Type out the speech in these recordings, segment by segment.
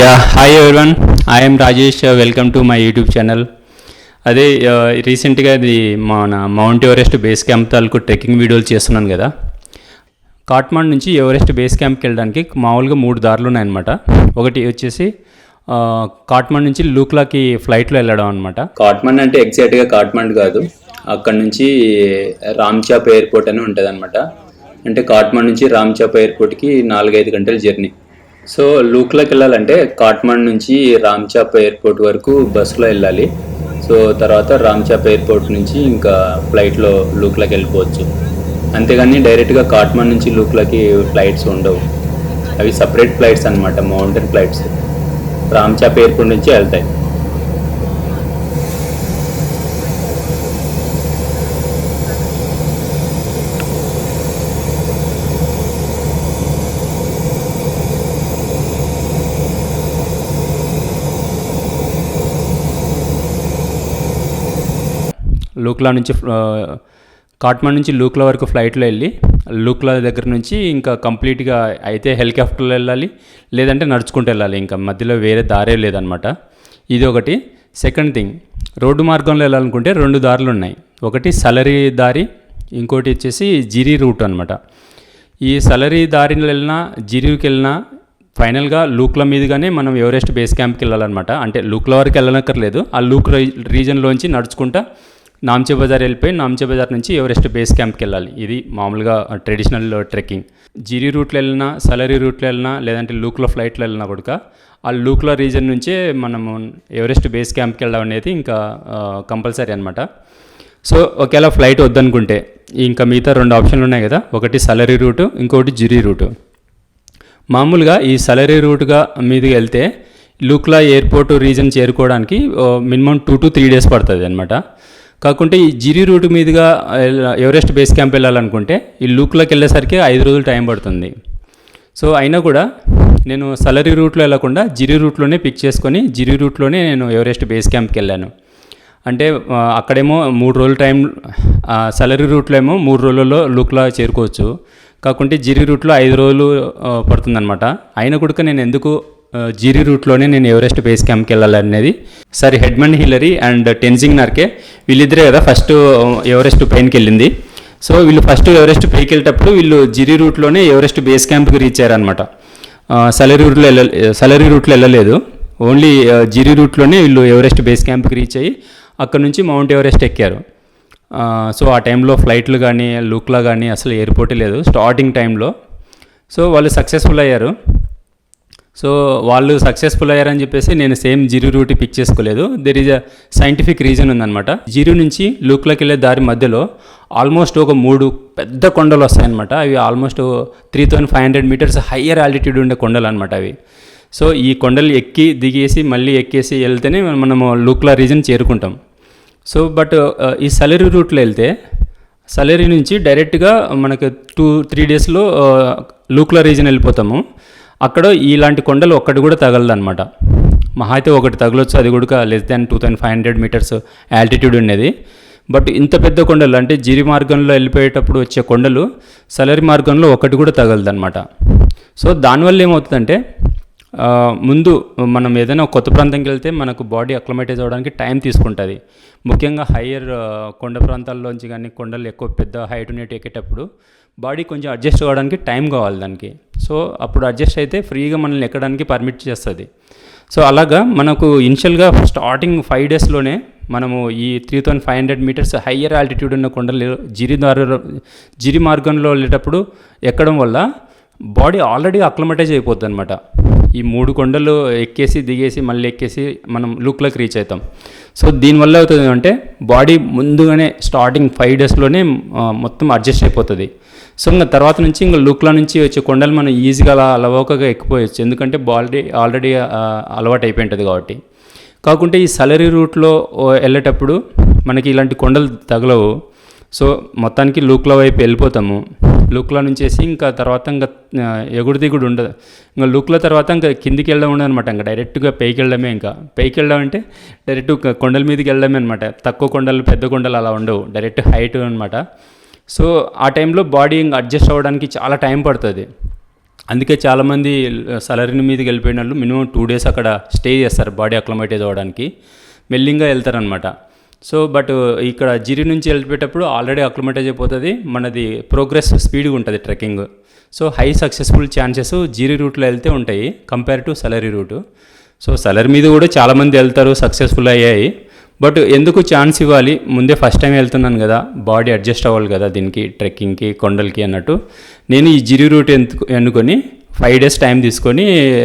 Hi everyone, I'm Rajesh. Welcome to my YouTube channel. అదే రీసెంట్గా ఇది మన మౌంట్ ఎవరెస్ట్ బేస్ క్యాంప్ తాలూకు ట్రెక్కింగ్ వీడియోలు చేస్తున్నాను కదా. కాట్మాండ్ నుంచి ఎవరెస్ట్ బేస్ క్యాంప్కి వెళ్ళడానికి మామూలుగా 3 దారులు ఉన్నాయన్నమాట. ఒకటి వచ్చేసి కాట్మాండ్ నుంచి లూక్లాకి ఫ్లైట్లో వెళ్ళడం అనమాట. కాట్మాండ్ అంటే ఎగ్జాక్ట్గా కాట్మాండ్ కాదు, అక్కడ నుంచి రామ్చాప్ ఎయిర్పోర్ట్ అని ఉంటుంది అనమాట. అంటే కాట్మాండ్ నుంచి రామ్చాప్ ఎయిర్పోర్ట్కి 4-5 గంటల జర్నీ. సో లూక్లాకి వెళ్ళాలంటే కాట్మాండ్ నుంచి రామ్చాప్ ఎయిర్పోర్ట్ వరకు బస్సులో వెళ్ళాలి. సో తర్వాత రామ్చాప్ ఎయిర్పోర్ట్ నుంచి ఇంకా ఫ్లైట్లో లూక్లాకి వెళ్ళిపోవచ్చు. అంతేగాని డైరెక్ట్గా కాట్మాండ్ నుంచి లూక్లాకి ఫ్లైట్స్ ఉండవు. అవి సపరేట్ ఫ్లైట్స్ అనమాట, మౌంటైన్ ఫ్లైట్స్. రామ్చాప్ ఎయిర్పోర్ట్ నుంచి వెళ్తాయి. లూక్లా నుంచి కాట్మాండ్ నుంచి లూక్లా వరకు ఫ్లైట్లో వెళ్ళి లూక్లా దగ్గర నుంచి ఇంకా కంప్లీట్గా అయితే హెలికాప్టర్లో వెళ్ళాలి, లేదంటే నడుచుకుంటూ వెళ్ళాలి. ఇంకా మధ్యలో వేరే దారే లేదనమాట. ఇది ఒకటి. సెకండ్ థింగ్, రోడ్డు మార్గంలో వెళ్ళాలనుకుంటే 2 దారులు ఉన్నాయి. ఒకటి సలరీ దారి, ఇంకోటి వచ్చేసి జిరి రూట్ అనమాట. ఈ సలరీ దారిలో వెళ్ళినా జిరికి వెళ్ళినా ఫైనల్గా లూక్లా మీదుగానే మనం ఎవరెస్ట్ బేస్ క్యాంప్కి వెళ్ళాలన్నమాట. అంటే లూక్లా వరకు వెళ్ళనక్కర్లేదు, ఆ లూక్ రీజన్లోంచి నడుచుకుంటా నామ్చే బజార్ వెళ్ళిపోయి నామ్చే బజార్ నుంచి ఎవరెస్ట్ బేస్ క్యాంప్కి వెళ్ళాలి. ఇది మామూలుగా ట్రెడిషనల్ ట్రెక్కింగ్. జిరి రూట్లో వెళ్ళినా సలరీ రూట్లో వెళ్ళినా లేదంటే లూక్లో ఫ్లైట్లో వెళ్ళినా కూడా ఆ లూక్లా రీజన్ నుంచే మనము ఎవరెస్ట్ బేస్ క్యాంప్కి వెళ్ళడం అనేది ఇంకా కంపల్సరీ అనమాట. సో ఒకవేళ ఫ్లైట్ వద్దనుకుంటే ఇంకా మిగతా 2 ఆప్షన్లు ఉన్నాయి కదా. ఒకటి సలరీ రూటు, ఇంకోటి జిరి రూటు. మామూలుగా ఈ సలరీ రూట్గా మీదకి వెళ్తే లూక్లా ఎయిర్పోర్ట్ రీజన్ చేరుకోవడానికి మినిమం 2 to 3 days పడుతుంది అనమాట. కాకుంటే ఈ జిరి రూట్ మీదుగా ఎవరెస్ట్ బేస్ క్యాంప్ వెళ్ళాలనుకుంటే ఈ లూక్లోకి వెళ్ళేసరికి 5 రోజులు టైం పడుతుంది. సో అయినా కూడా నేను సలరీ రూట్లో వెళ్ళకుండా జిరి రూట్లోనే పిక్ చేసుకొని జిరి రూట్లోనే నేను ఎవరెస్ట్ బేస్ క్యాంప్కి వెళ్ళాను. అంటే అక్కడేమో 3 రోజులు టైం, సలరీ రూట్లో ఏమో 3 రోజులలో లూక్లా చేరుకోవచ్చు. కాకుంటే జిరి రూట్లో 5 రోజులు పడుతుందన్నమాట. అయినా కూడా నేను ఎందుకు జిరి రూట్లోనే నేను ఎవరెస్ట్ బేస్ క్యాంప్కి వెళ్ళాలనేది, సరే Edmund Hillary and Tenzing Norgay వీళ్ళిద్దరే కదా ఫస్ట్ ఎవరెస్ట్ పైనకి వెళ్ళింది. సో వీళ్ళు ఫస్ట్ ఎవరెస్ట్ పైకి వెళ్ళేటప్పుడు వీళ్ళు జిరి రూట్లోనే ఎవరెస్ట్ బేస్ క్యాంప్కి రీచ్ అయ్యారనమాట. సలరీ రూట్లో వెళ్ళలేదు, ఓన్లీ జిరి రూట్లోనే వీళ్ళు ఎవరెస్ట్ బేస్ క్యాంప్కి రీచ్ అయ్యి అక్కడ నుంచి మౌంట్ ఎవరెస్ట్ ఎక్కారు. సో ఆ టైంలో ఫ్లైట్లు కానీ లూక్లా కానీ అసలు ఎయిర్పోర్టే లేదు స్టార్టింగ్ టైంలో. సో వాళ్ళు సక్సెస్ఫుల్ అయ్యారు. సో వాళ్ళు సక్సెస్ఫుల్ అయ్యారని చెప్పేసి నేను సేమ్ జిరి రూట్ పిక్ చేసుకోలేదు. There is a scientific reason ఉందన్నమాట. జిరి నుంచి లూక్లోకి వెళ్ళే దారి మధ్యలో ఆల్మోస్ట్ ఒక 3 పెద్ద కొండలు వస్తాయన్నమాట. అవి ఆల్మోస్ట్ 3500 meters హయ్యర్ ఆల్టిట్యూడ్ ఉండే కొండలు అనమాట అవి. సో ఈ కొండలు ఎక్కి దిగేసి మళ్ళీ ఎక్కేసి వెళ్తేనే మనము లూక్లా రీజన్ చేరుకుంటాం. సో బట్ ఈ సలరీ రూట్లో వెళ్తే సలరీ నుంచి డైరెక్ట్గా మనకు 2-3 daysలో లూక్లా రీజన్ వెళ్ళిపోతాము. అక్కడ ఇలాంటి కొండలు ఒక్కటి కూడా తగలదన్నమాట. మహా అయితే ఒకటి తగలొచ్చు, అది కూడా లెస్ దాన్ 2500 meters ఆల్టిట్యూడ్ ఉండేది. బట్ ఇంత పెద్ద కొండలు అంటే జిరి మార్గంలో వెళ్ళిపోయేటప్పుడు వచ్చే కొండలు సలరీ మార్గంలో ఒకటి కూడా తగలదన్నమాట. సో దానివల్ల ఏమవుతుందంటే ముందు మనం ఏదైనా కొత్త ప్రాంతంకి వెళ్తే మనకు బాడీ అక్లమటైజ్ అవ్వడానికి టైం తీసుకుంటుంది. ముఖ్యంగా హయ్యర్ కొండ ప్రాంతాల్లోంచి కానీ కొండలు ఎక్కువ పెద్ద హైట్ ఉండేటి ఎక్కేటప్పుడు బాడీ కొంచెం అడ్జస్ట్ అవ్వడానికి టైం కావాలి దానికి. సో అప్పుడు అడ్జస్ట్ అయితే ఫ్రీగా మనల్ని ఎక్కడానికి పర్మిట్ చేస్తుంది. సో అలాగా మనకు ఇనిషియల్గా స్టార్టింగ్ 5 daysలోనే మనము ఈ 3500 meters హయ్యర్ ఆల్టిట్యూడ్ ఉన్న కొండలు జిరి మార్గంలో వెళ్ళేటప్పుడు ఎక్కడం వల్ల బాడీ ఆల్రెడీ అక్లమటైజ్ అయిపోద్ది అనమాట. ఈ 3 కొండలు ఎక్కేసి దిగేసి మళ్ళీ ఎక్కేసి మనం లూక్లోకి రీచ్ అవుతాం. సో దీనివల్ల అవుతుంది అంటే బాడీ ముందుగానే స్టార్టింగ్ 5 daysలోనే మొత్తం అడ్జస్ట్ అయిపోతుంది. సో ఇంకా తర్వాత నుంచి ఇంకా లూక్లా నుంచి వచ్చే కొండలు మనం ఈజీగా అలవోకగా ఎక్కిపోయచ్చు, ఎందుకంటే బాడీ ఆల్రెడీ అలవాటు అయిపోయి ఉంటుంది కాబట్టి. కాకుంటే ఈ సలరీ రూట్లో వెళ్ళేటప్పుడు మనకి ఇలాంటి కొండలు తగలవు. సో మొత్తానికి లూక్లా వైపు వెళ్ళిపోతాము. లూక్లా నుంచేసి ఇంకా తర్వాత ఇంకా ఎగుడు దిగుడు ఉండదు. ఇంకా లూక్లా తర్వాత ఇంకా కిందికి వెళ్ళడం ఉండదు అనమాట. ఇంకా డైరెక్ట్గా పైకి వెళ్ళడమే. ఇంకా పైకి వెళ్ళడం అంటే డైరెక్ట్ కొండల మీదకి వెళ్ళడమే అనమాట. తక్కువ కొండలు పెద్ద కొండలు అలా ఉండవు, డైరెక్ట్ హైట్ అనమాట. సో ఆ టైంలో బాడీ ఇంకా అడ్జస్ట్ అవ్వడానికి చాలా టైం పడుతుంది. అందుకే చాలామంది సలరిని మీదకి వెళ్ళిపోయిన వాళ్ళు మినిమం 2 days అక్కడ స్టే చేస్తారు బాడీ అక్లమేటైజ్ అవ్వడానికి, మెల్లింగా వెళ్తారనమాట. సో బట్ ఇక్కడ జిరి నుంచి వెళ్ళిపోయేటప్పుడు ఆల్రెడీ అక్లమేటైజ్ అయిపోతుంది, మనది ప్రోగ్రెస్ స్పీడ్గా ఉంటుంది trekking. So high successful chances Jiri రూట్లో వెళ్తే ఉంటాయి compare to Salleri route. So Salleri మీద కూడా చాలామంది వెళ్తారు, సక్సెస్ఫుల్ అయ్యాయి. బట్ ఎందుకు ఛాన్స్ ఇవ్వాలి, ముందే ఫస్ట్ టైం వెళ్తున్నాను కదా, బాడీ అడ్జస్ట్ అవ్వాలి కదా దీనికి, ట్రెక్కింగ్కి కొండలకి అన్నట్టు నేను ఈ జిరి రూట్ ఎన్నుకొని 5 days టైం తీసుకొని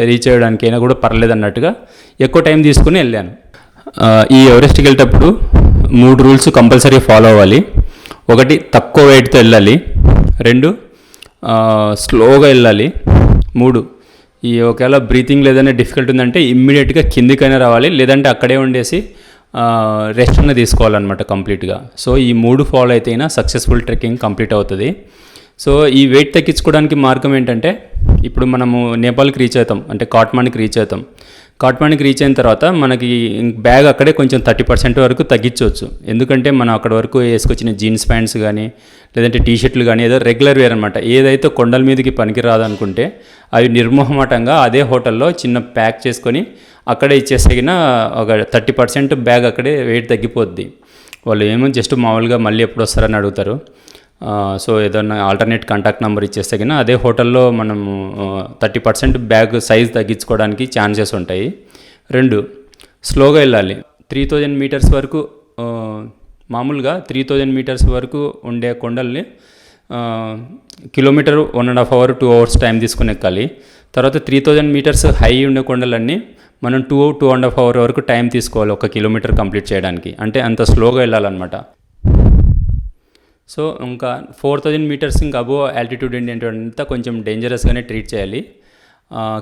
రీచ్ అయ్యడానికి అయినా కూడా పర్లేదు అన్నట్టుగా ఎక్కువ టైం తీసుకుని వెళ్ళాను. ఈ ఎవరెస్ట్కి వెళ్ళేటప్పుడు 3 రూల్స్ కంపల్సరీ ఫాలో అవ్వాలి. 1, తక్కువ వెయిట్తో వెళ్ళాలి. 2, స్లోగా వెళ్ళాలి. 3, ఈ ఒకవేళ బ్రీతింగ్ లేదనే డిఫికల్ట్ ఉందంటే ఇమ్మీడియట్గా కిందికైనా రావాలి, లేదంటే అక్కడే ఉండేసి రెస్ట్ అన్న తీసుకోవాలన్నమాట కంప్లీట్గా. సో ఈ 3 ఫాలో అయితేనా సక్సెస్ఫుల్ ట్రెక్కింగ్ కంప్లీట్ అవుతుంది. సో ఈ వెయిట్ తగ్గించుకోవడానికి మార్గం ఏంటంటే, ఇప్పుడు మనము నేపాల్కి రీచ్ అవుతాం, అంటే కాట్మాండ్కి రీచ్ అవుతాం. కాట్మాండ్కి రీచ్ అయిన తర్వాత మనకి బ్యాగ్ అక్కడే కొంచెం 30% వరకు తగ్గించవచ్చు. ఎందుకంటే మనం అక్కడ వరకు వేసుకొచ్చిన జీన్స్ ప్యాంట్స్ కానీ లేదంటే టీషర్ట్లు కానీ ఏదో రెగ్యులర్ వేర్ అనమాట, ఏదైతే కొండల మీదకి పనికి రాదనుకుంటే అవి నిర్మోహమాటంగా అదే హోటల్లో చిన్న ప్యాక్ చేసుకొని అక్కడే ఇచ్చేసగిన ఒక 30% బ్యాగ్ అక్కడే వెయిట్ తగ్గిపోద్ది. వాళ్ళు ఏమో జస్ట్ మామూలుగా మళ్ళీ ఎప్పుడు వస్తారని అడుగుతారు. సో ఏదన్నా ఆల్టర్నేట్ కాంటాక్ట్ నెంబర్ ఇచ్చేస్తే కన్నా అదే హోటల్లో మనము 30% బ్యాగ్ సైజ్ తగ్గించుకోవడానికి ఛాన్సెస్ ఉంటాయి. 2, స్లోగా వెళ్ళాలి. 3000 meters వరకు, మామూలుగా 3000 meters వరకు ఉండే కొండల్ని కిలోమీటర్ 1.5 hour 2 hours టైం తీసుకుని ఎక్కాలి. తర్వాత 3000 meters హై ఉండే కొండలన్నీ మనం 2.5 hour వరకు టైం తీసుకోవాలి 1 kilometer కంప్లీట్ చేయడానికి, అంటే అంత స్లోగా వెళ్ళాలన్నమాట. సో ఇంకా 4000 meters ఇంకా అబోవ్ ఆల్టిట్యూడ్ ఏంటంటే కొంచెం డేంజరస్గానే ట్రీట్ చేయాలి.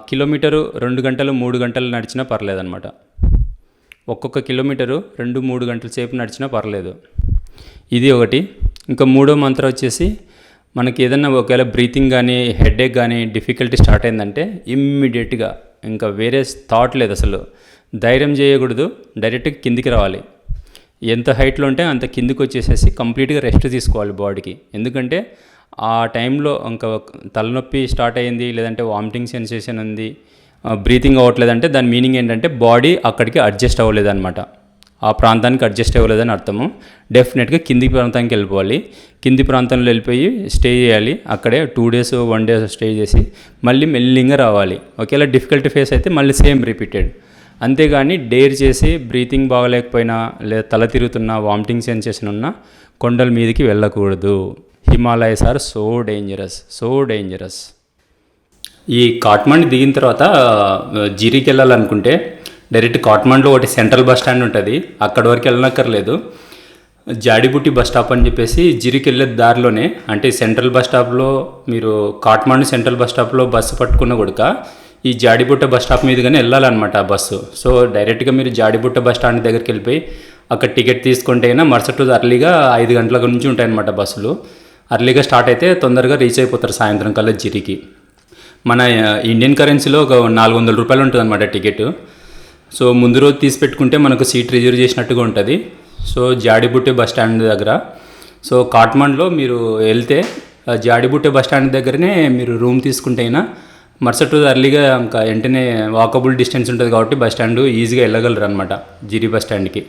కిలోమీటరు 2 గంటలు 3 గంటలు నడిచినా పర్లేదన్నమాట. ఒక్కొక్క కిలోమీటరు 2-3 గంటల సేపు నడిచినా పర్లేదు. ఇది ఒకటి. ఇంకా 3వ మంత్రం వచ్చేసి, మనకి ఏదన్నా ఒకవేళ బ్రీతింగ్ కానీ హెడేక్ కానీ డిఫికల్టీ స్టార్ట్ అయిందంటే ఇమ్మీడియట్గా ఇంకా వేరే థాట్ లేదు, అసలు ధైర్యం చేయకూడదు, డైరెక్ట్గా కిందికి రావాలి. ఎంత హైట్లో ఉంటే అంత కిందికి వచ్చేసేసి కంప్లీట్గా రెస్ట్ తీసుకోవాలి బాడీకి. ఎందుకంటే ఆ టైంలో ఇంకా తలనొప్పి స్టార్ట్ అయ్యింది, లేదంటే వామిటింగ్ సెన్సేషన్ ఉంది, బ్రీతింగ్ అవ్వట్లేదంటే దాని మీనింగ్ ఏంటంటే బాడీ అక్కడికి అడ్జస్ట్ అవ్వలేదన్నమాట, ఆ ప్రాంతానికి అడ్జస్ట్ అవ్వలేదని అర్థము. డెఫినెట్గా కింది ప్రాంతానికి వెళ్ళిపోవాలి. కింది ప్రాంతంలో వెళ్ళిపోయి స్టే చేయాలి. అక్కడే 2 days 1 day స్టే చేసి మళ్ళీ మెల్లింగా రావాలి. ఒకవేళ డిఫికల్టీ ఫేస్ అయితే మళ్ళీ సేమ్ రిపీటెడ్. అంతేగాని డేర్ చేసి బ్రీతింగ్ బాగలేకపోయినా లేదా తల తిరుగుతున్నా వామిటింగ్ సెన్సేషన్ ఉన్నా కొండల మీదకి వెళ్ళకూడదు. Himalayas are so dangerous. ఈ కాట్మాండ్ దిగిన తర్వాత జిరికి వెళ్ళాలనుకుంటే డైరెక్ట్ కాట్మాండ్లో ఒకటి సెంట్రల్ బస్ స్టాండ్ ఉంటుంది, అక్కడి వరకు వెళ్ళనక్కర్లేదు. జాడిబుట్టి బస్ స్టాప్ అని చెప్పేసి జిరికి వెళ్ళే దారిలోనే, అంటే సెంట్రల్ బస్ స్టాప్లో మీరు కాట్మాండ్ సెంట్రల్ బస్ స్టాప్లో బస్సు పట్టుకున్న కూడా ఈ జాడిబుట్ట బస్ స్టాప్ మీదుగానే వెళ్ళాలన్నమాట ఆ బస్సు. సో డైరెక్ట్గా మీరు జాడిబుట్ట బస్ స్టాండ్ దగ్గరికి వెళ్ళిపోయి అక్కడ టికెట్ తీసుకుంటే అయినా మరుసటి రోజు అర్లీగా 5 గంటల నుంచి ఉంటాయన్నమాట బస్సులు. అర్లీగా స్టార్ట్ అయితే తొందరగా రీచ్ అయిపోతారు సాయంత్రం కల్లా జిరికి. మన ఇండియన్ కరెన్సీలో ఒక 400 రూపాయలు ఉంటుంది అన్నమాట టికెట్. సో ముందు రోజు తీసి పెట్టుకుంటే మనకు సీట్ రిజర్వ్ చేసినట్టుగా ఉంటుంది. సో జాడిబుట్టే బస్ స్టాండ్ దగ్గర, సో కాట్మాండ్లో మీరు వెళ్తే జాడిబుట్టే బస్ స్టాండ్ దగ్గరనే మీరు రూమ్ తీసుకుంటే అయినా మరుసటి రోజు అర్లీగా ఇంకా వెంటనే వాకబుల్ డిస్టెన్స్ ఉంటుంది కాబట్టి బస్ స్టాండ్ ఈజీగా వెళ్ళగలరు అనమాట జిరి బస్ స్టాండ్కి.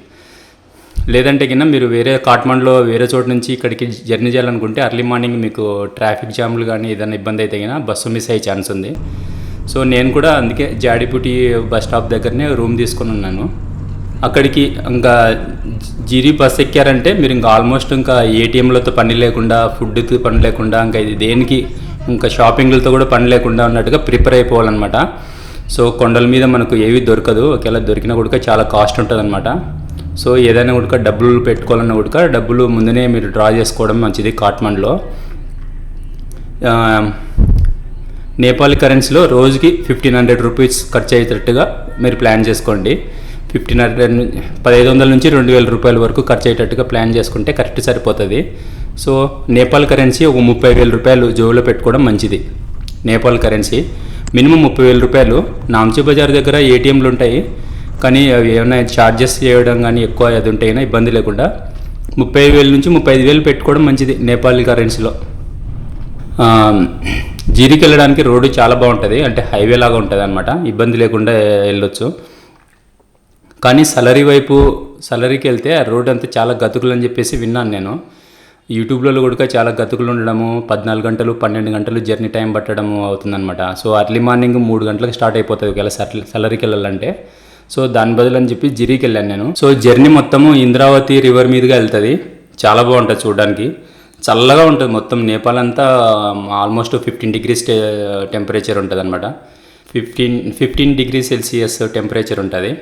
లేదంటే కింద మీరు వేరే కాట్మాండ్లో వేరే చోటు నుంచి ఇక్కడికి జర్నీ చేయాలనుకుంటే ఎర్లీ మార్నింగ్ మీకు ట్రాఫిక్ జామ్లు కానీ ఏదైనా ఇబ్బంది అయితే కింద బస్సు మిస్ అయ్యే ఛాన్స్ ఉంది. సో నేను కూడా అందుకే జాడిపుటి బస్ స్టాప్ దగ్గరనే రూమ్ తీసుకొని ఉన్నాను. అక్కడికి ఇంకా జిరి బస్ ఎక్కారంటే మీరు ఇంకా ఆల్మోస్ట్ ఇంకా ఏటీఎంలతో పని లేకుండా, ఫుడ్తో పని లేకుండా, ఇంకా ఇది దేనికి ఇంకా షాపింగ్లతో కూడా పని లేకుండా ఉన్నట్టుగా ప్రిపేర్ అయిపోవాలన్నమాట. సో కొండల మీద మనకు ఏవి దొరకదు, ఒకవేళ దొరికినా కూడా చాలా కాస్ట్ ఉంటుంది అనమాట. సో ఏదైనా కూడా డబ్బులు పెట్టుకోవాలన్నా కూడా డబ్బులు ముందునే మీరు డ్రా చేసుకోవడం మంచిది. కాట్మాండ్లో నేపాల్ కరెన్సీలో రోజుకి 1500 రూపీస్ ఖర్చు అయ్యేటట్టుగా మీరు ప్లాన్ చేసుకోండి. 1500 నుంచి 2000 రూపాయల వరకు ఖర్చు అయ్యేటట్టుగా ప్లాన్ చేసుకుంటే కరెక్ట్ సరిపోతుంది. సో నేపాల్ కరెన్సీ ఒక 30,000 రూపాయలు జోబులో పెట్టుకోవడం మంచిది. నేపాల్ కరెన్సీ మినిమం 30,000 రూపాయలు. నాంచీ బజార్ దగ్గర ఏటీఎంలు ఉంటాయి, కానీ అవి ఏమైనా ఛార్జెస్ చేయడం కానీ ఎక్కువ అది ఉంటేనా ఇబ్బంది లేకుండా 30,000 నుంచి 35,000 పెట్టుకోవడం మంచిది నేపాల్ కరెన్సీలో. జీరికి వెళ్ళడానికి రోడ్డు చాలా బాగుంటుంది, అంటే హైవే లాగా ఉంటుంది అనమాట, ఇబ్బంది లేకుండా వెళ్ళొచ్చు. కానీ సలరీకి వెళ్తే ఆ రోడ్ అంతా చాలా గతుకులు అని చెప్పేసి విన్నాను నేను. యూట్యూబ్లో కూడా చాలా గతుకులు ఉండడము, 14 గంటలు 12 గంటలు జర్నీ టైం పట్టడము అవుతుందన్నమాట. సో అర్లీ మార్నింగ్ 3 గంటలకు స్టార్ట్ అయిపోతుంది ఒకవేళ సలరీకి వెళ్ళాలంటే. సో దాని బదులు అని చెప్పి జిరికి వెళ్ళాను నేను. సో జర్నీ మొత్తము ఇంద్రావతి రివర్ మీదుగా వెళ్తుంది, చాలా బాగుంటుంది చూడడానికి, చల్లగా ఉంటుంది మొత్తం. నేపాల్ అంతా ఆల్మోస్ట్ 15 డిగ్రీస్ టెంపరేచర్ ఉంటుంది అనమాట. 15 డిగ్రీ సెల్సియస్ టెంపరేచర్ ఉంటుంది.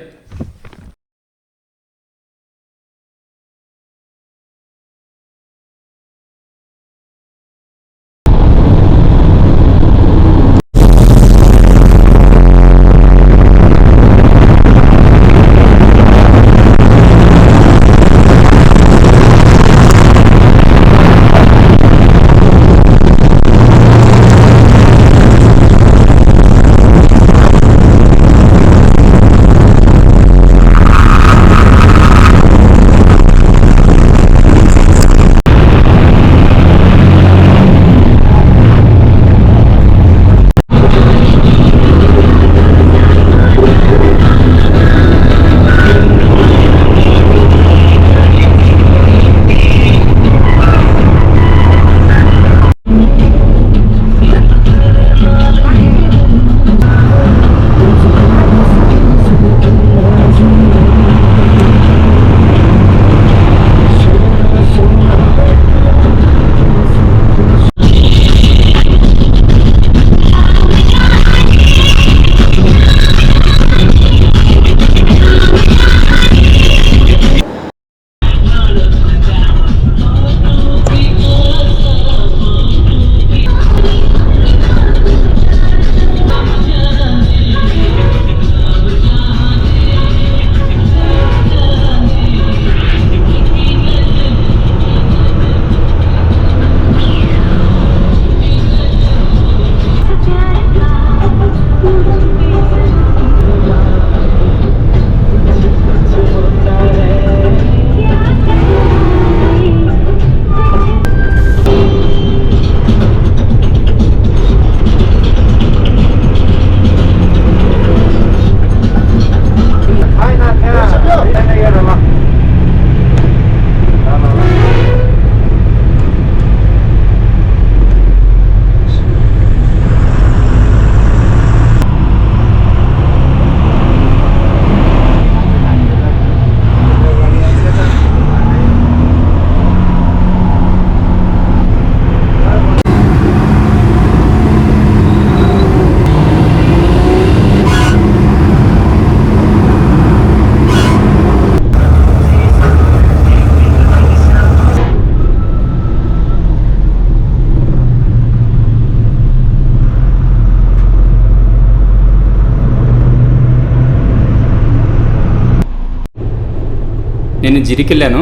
నేను జిరికి వెళ్ళాను.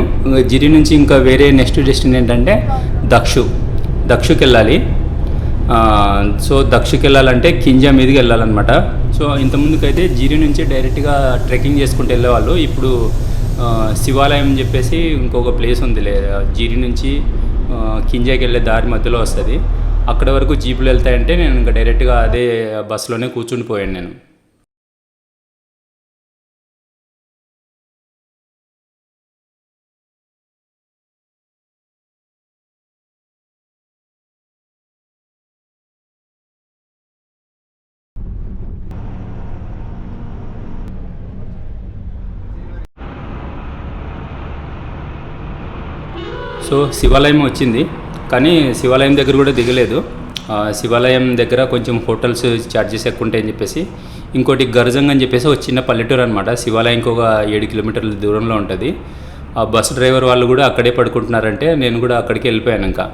జిరి నుంచి ఇంకా వేరే నెక్స్ట్ డెస్టినేషన్ ఏంటంటే దక్షుకి వెళ్ళాలి. సో దక్షుకి వెళ్ళాలంటే కింజా మీదకి వెళ్ళాలన్నమాట. సో ఇంతకుముందుకైతే జిరి నుంచి డైరెక్ట్గా ట్రెక్కింగ్ చేసుకుంటూ వెళ్ళేవాళ్ళు. ఇప్పుడు శివాలయం అని చెప్పేసి ఇంకొక ప్లేస్ ఉంది, జిరి నుంచి కింజాకి వెళ్ళే దారి మధ్యలో వస్తుంది. అక్కడ వరకు జీపులు వెళ్తాయంటే నేను ఇంకా డైరెక్ట్గా అదే బస్సులోనే కూర్చుని పోయాను నేను. సో శివాలయం వచ్చింది, కానీ శివాలయం దగ్గర కూడా దిగలేదు. శివాలయం దగ్గర కొంచెం హోటల్స్ ఛార్జెస్ ఎక్కువ ఉంటాయని చెప్పేసి, ఇంకోటి గర్జంగ్ అని చెప్పేసి ఒక చిన్న పల్లెటూరు అనమాట. శివాలయంకి ఒక 7 కిలోమీటర్ల దూరంలో ఉంటుంది. ఆ బస్ డ్రైవర్ వాళ్ళు కూడా అక్కడే పడుకుంటున్నారంటే నేను కూడా అక్కడికి వెళ్ళిపోయాను. ఇంకా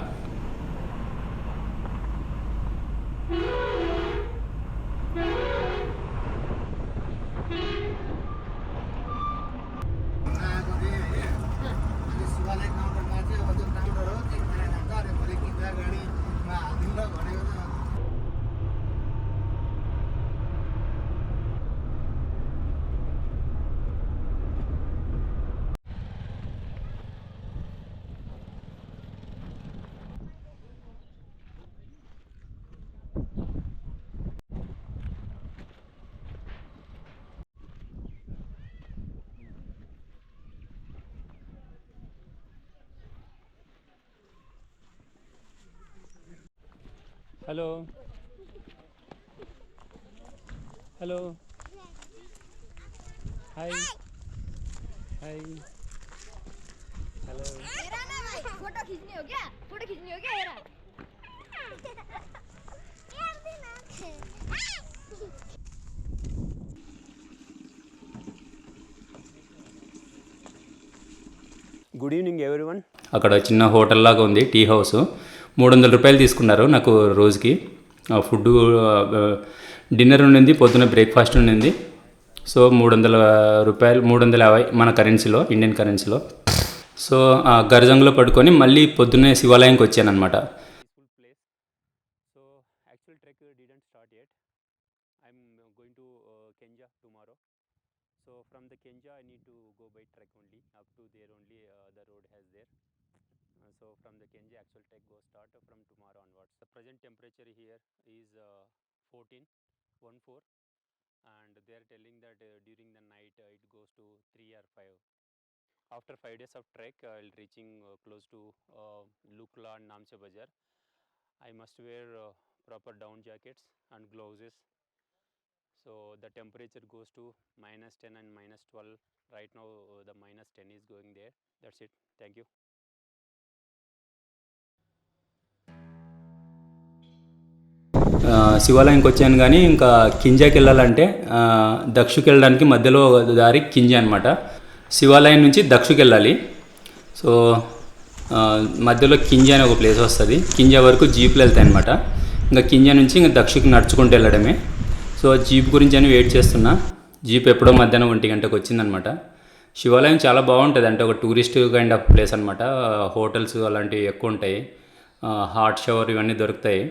hello hello hi hi hello मेरा ना भाई फोटो खींचनी हो क्या? फोटो खींचनी हो क्या मेरा? Good evening everyone. అక్కడ చిన్న హోటల్ లాగా ఉంది, టీ హౌస్. 300 రూపాయలు తీసుకున్నారు నాకు రోజుకి. ఫుడ్ డిన్నర్ ఉండింది, పొద్దున బ్రేక్ఫాస్ట్ ఉండింది. సో 300 రూపాయలు, 350 మన కరెన్సీలో, ఇండియన్ కరెన్సీలో. సో గర్జంగ్లో పడుకొని మళ్ళీ పొద్దున్నే శివాలయంకి వచ్చాను అనమాట. So actual trek didn't start yet. I'm going to Kenja tomorrow. So from the Kenja I need to go by trek only up to there only, the road has there. So from the Kenja actual trek go start from tomorrow onwards. The present temperature here is 14, 14, and they are telling that during the night it goes to 3 or 5. After 5 days of trek, I'll reaching close to Lukla and Namche Bazaar. I must wear proper down jackets and gloves. So the temperature goes to -10 and -12. Right now the -10 is going there. That's it. Thank you. శివాలయంకి వచ్చాను కానీ ఇంకా కింజాకి వెళ్ళాలంటే దక్షుకి వెళ్ళడానికి మధ్యలో దారి కింజ అనమాట. శివాలయం నుంచి దక్షుకి వెళ్ళాలి. సో మధ్యలో కింజ అనే ఒక ప్లేస్ వస్తుంది. కింజ వరకు జీపులు వెళ్తాయి అనమాట. ఇంకా కింజ నుంచి ఇంకా దక్షుకి నడుచుకుంటూ వెళ్ళడమే. సో జీప్ గురించి అని వెయిట్ చేస్తున్నా. జీప్ ఎప్పుడో మధ్యాహ్నం 1 గంటకు వచ్చిందనమాట. శివాలయం చాలా బాగుంటుంది, అంటే ఒక టూరిస్ట్ కైండ్ ఆఫ్ ప్లేస్ అనమాట. హోటల్స్ అలాంటివి ఎక్కువ ఉంటాయి, హాట్ షవర్ ఇవన్నీ దొరుకుతాయి.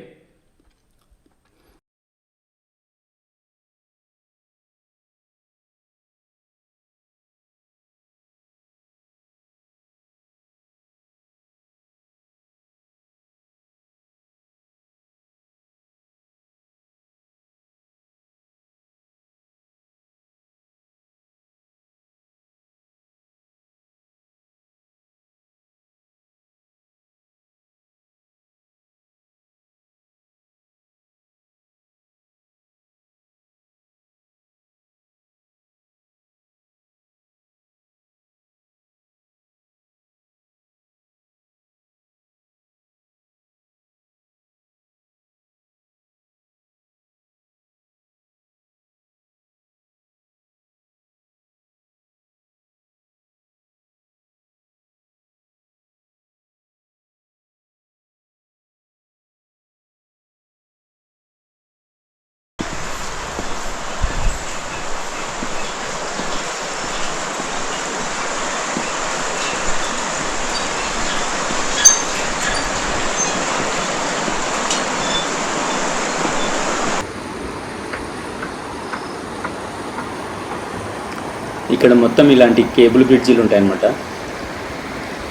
ఇక్కడ మొత్తం ఇలాంటి కేబుల్ బ్రిడ్జిలు ఉంటాయన్నమాట.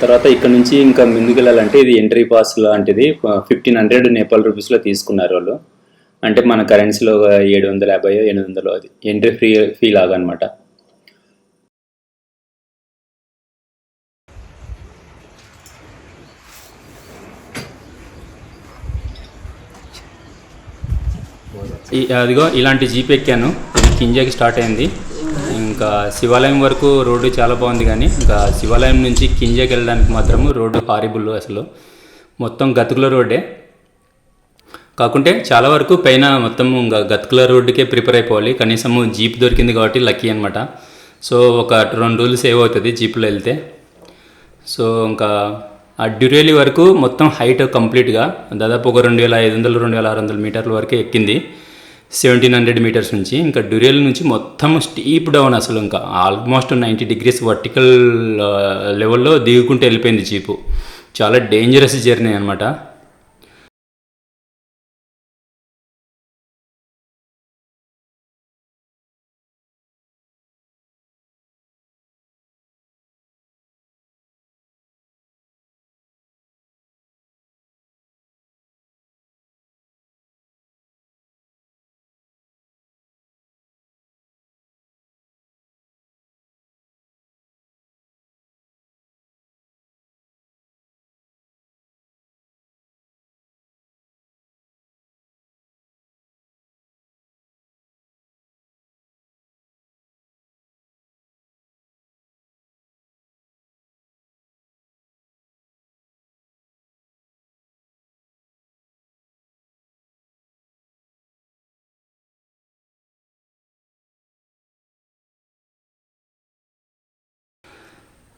తర్వాత ఇక్కడ నుంచి ఇంకా ముందుకు వెళ్ళాలంటే ఇది ఎంట్రీ పాస్ లాంటిది. 1500 నేపాల్ రూపీస్లో తీసుకున్నారు వాళ్ళు. అంటే మన కరెన్సీలో 750 800 అది ఎంట్రీ ఫీ లాగా అనమాట. అదిగో ఇలాంటి జీప్ ఎక్కాను. ఇది కింజాకి స్టార్ట్ అయింది. ఇంకా శివాలయం వరకు రోడ్డు చాలా బాగుంది, కానీ ఇంకా శివాలయం నుంచి కింజాకి వెళ్ళడానికి మాత్రము రోడ్డు హారిబుల్. అసలు మొత్తం గతుకుల రోడ్డే. కాకుంటే చాలా వరకు పైన మొత్తం ఇంకా గతుకుల రోడ్డుకే ప్రిపేర్ అయిపోవాలి. కనీసము జీప్ దొరికింది కాబట్టి లక్కీ అనమాట. సో ఒక 2 రోజులు సేవ్ అవుతుంది జీప్లో వెళ్తే. సో ఇంకా ఆ డ్యూరేలి వరకు మొత్తం హైట్ కంప్లీట్గా దాదాపు ఒక 2500 2600 మీటర్ల వరకు ఎక్కింది. 1700 మీటర్స్ నుంచి. ఇంకా డ్యూరేలి నుంచి మొత్తం స్టీప్ డౌన్, అసలు ఇంకా ఆల్మోస్ట్ 90 degrees వర్టికల్ లెవెల్లో దిగుకుంటూ వెళ్ళిపోయింది జీపు. చాలా డేంజరస్ జర్నీ అనమాట.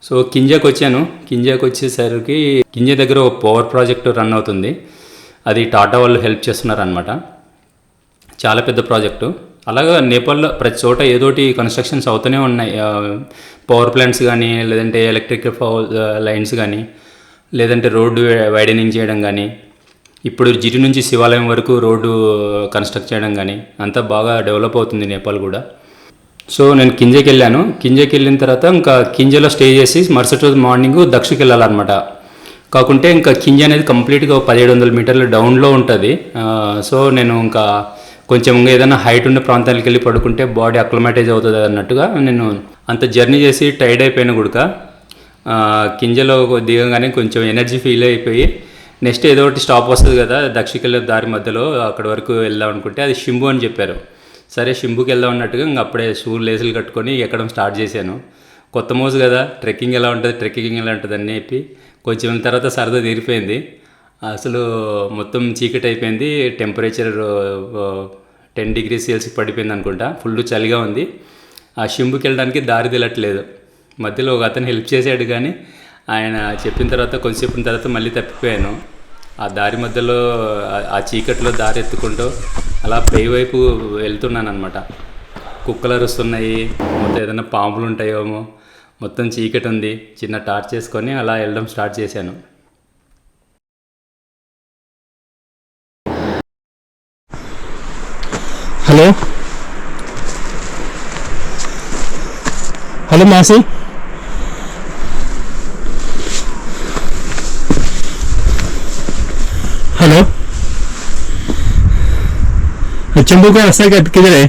సో కింజాకి వచ్చాను. కింజాకి వచ్చేసరికి కింజా దగ్గర ఒక పవర్ ప్రాజెక్ట్ రన్ అవుతుంది. అది టాటా వాళ్ళు హెల్ప్ చేస్తున్నారనమాట. చాలా పెద్ద ప్రాజెక్టు. అలాగా నేపాల్లో ప్రతి చోట ఏదోటి కన్స్ట్రక్షన్స్ అవుతూనే ఉన్నాయి. పవర్ ప్లాంట్స్ కానీ, లేదంటే ఎలక్ట్రిక్ లైన్స్ కానీ, లేదంటే రోడ్డు వైడనింగ్ చేయడం కానీ, ఇప్పుడు జిరి నుంచి శివాలయం వరకు రోడ్డు కన్స్ట్రక్ట్ చేయడం కానీ అంతా బాగా డెవలప్ అవుతుంది నేపాల్ కూడా. సో నేను కింజకి వెళ్ళాను. కింజకి వెళ్ళిన తర్వాత ఇంకా కింజలో స్టే చేసి మరుసటి రోజు మార్నింగ్ దక్షకి వెళ్ళాలన్నమాట. కాకుంటే ఇంకా కింజ అనేది కంప్లీట్గా 1700 మీటర్ల డౌన్లో ఉంటుంది. సో నేను ఇంకా కొంచెం ఏదైనా హైట్ ఉన్న ప్రాంతానికి వెళ్ళి పడుకుంటే బాడీ అక్లమేటైజ్ అవుతుంది అన్నట్టుగా నేను అంత జర్నీ చేసి టైర్డ్ అయిపోయిన గుడక కింజలో దిగగానే కొంచెం ఎనర్జీ ఫీల్ అయిపోయి నెక్స్ట్ ఏదో ఒకటి స్టాప్ వస్తుంది కదా దక్షికి వెళ్ళే దారి మధ్యలో, అక్కడి వరకు వెళ్దాం అనుకుంటే అది షింబు అని చెప్పారు. సరే షింబుకి వెళ్దాం అన్నట్టుగా ఇంక అప్పుడే షూ లేసులు కట్టుకొని ఎక్కడం స్టార్ట్ చేశాను. కొత్త మోజు కదా, ట్రెక్కింగ్ ఎలా ఉంటుంది అని చెప్పి కొంచెం తర్వాత సరదా తీరిపోయింది. అసలు మొత్తం చీకటి అయిపోయింది. టెంపరేచర్ 10 degrees Celsius పడిపోయింది అనుకుంటా. ఫుల్ చలిగా ఉంది. ఆ షింబుకి వెళ్ళడానికి దారి తెలియట్లేదు. మధ్యలో ఒక అతను హెల్ప్ చేశాడు కానీ ఆయన చెప్పిన తర్వాత కొంచెంసేపు తర్వాత మళ్ళీ తప్పిపోయాను. ఆ దారి మధ్యలో ఆ చీకట్లో దారి ఎత్తుకుంటూ అలా పై వైపు వెళ్తున్నాను అనమాట. కుక్కలు అరుస్తున్నాయి, మొత్తం ఏదైనా పాములు ఉంటాయేమో, మొత్తం చీకటి ఉంది. చిన్న టార్చ్ చేసుకొని అలా వెళ్ళడం స్టార్ట్ చేశాను. హలో హలో మాసి, हेलो चंबू का रास्ता किधर है?